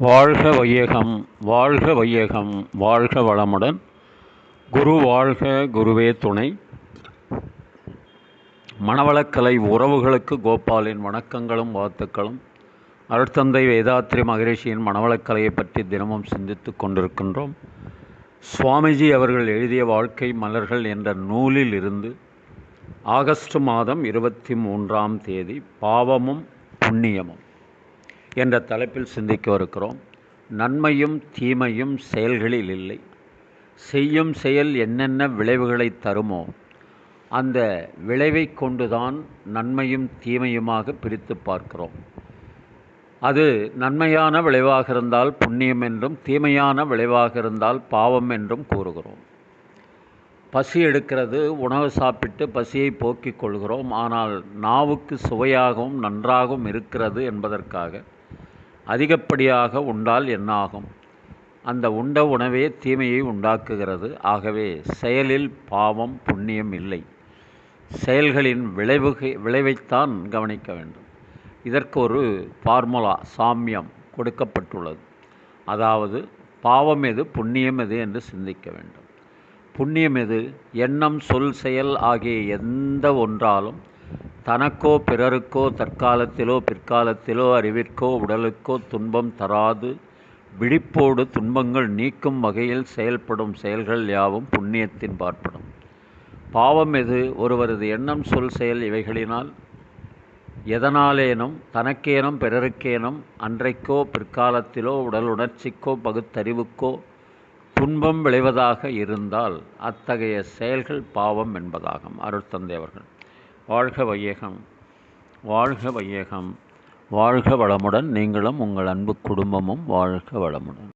வாழ்க வையகம், வாழ்க வையகம், வாழ்க வளமுடன். குரு வாழ்க, குருவே துணை. மனவளக்கலை உறவுகளுக்கு கோபாலின் வணக்கங்களும் வாழ்த்துக்களும். அருட்தந்தை வேதாத்ரி மகரிஷியின் மனவளக்கலையை பற்றி தினமும் சிந்தித்து கொண்டிருக்கின்றோம். சுவாமிஜி அவர்கள் எழுதிய வாழ்க்கை மலர்கள் என்ற நூலில் இருந்து ஆகஸ்ட் மாதம் 23ஆம் தேதி பாவமும் புண்ணியமும் என்ற தலைப்பில் சிந்திக்கவிருக்கிறோம். நன்மையும் தீமையும் செயல்களில் இல்லை. செய்யும் செயல் என்னென்ன விளைவுகளை தருமோ அந்த விளைவை கொண்டுதான் நன்மையும் தீமையுமாக பிரித்து பார்க்கிறோம். அது நன்மையான விளைவாக இருந்தால் புண்ணியம் என்றும், தீமையான விளைவாக இருந்தால் பாவம் என்றும் கூறுகிறோம். பசி எடுக்கிறது, உணவு சாப்பிட்டு பசியை போக்கிக் கொள்கிறோம். ஆனால் நாவுக்கு சுவையாகவும் நன்றாகவும் இருக்கிறது என்பதற்காக அதிகப்படியாக உண்டால் என்னாகும்? அந்த உண்ட உணவே தீமையை உண்டாக்குகிறது. ஆகவே செயலில் பாவம் புண்ணியம் இல்லை. செயல்களின் விளைவைத்தான் கவனிக்க வேண்டும். இதற்கு ஒரு ஃபார்முலா, சாமியம் கொடுக்கப்பட்டுள்ளது. அதாவது பாவம் எது, புண்ணியம் எது என்று சிந்திக்க வேண்டும். புண்ணியம் எது? எண்ணம், சொல், செயல் ஆகிய எந்த ஒன்றாலும் தனக்கோ பிறருக்கோ தற்காலத்திலோ பிற்காலத்திலோ அறிவிற்கோ உடலுக்கோ துன்பம் தராது விழிப்போடு துன்பங்கள் நீக்கும் வகையில் செயல்படும் செயல்கள் யாவும் புண்ணியத்தின் பார்ப்படும். பாவம் எது? ஒருவரது எண்ணம், சொல், செயல் இவைகளினால் எதனாலேனும் தனக்கேனும் பிறருக்கேனும் அன்றைக்கோ பிற்காலத்திலோ உடல் உணர்ச்சிக்கோ பகுத்தறிவுக்கோ துன்பம் விளைவதாக இருந்தால் அத்தகைய செயல்கள் பாவம் என்பதாகும். அருட்தந்தை அவர்கள். வாழ்க வையகம், வாழ்க வையகம், வாழ்க வளமுடன். நீங்களும் உங்கள் அன்பு குடும்பமும் வாழ்க வளமுடன்.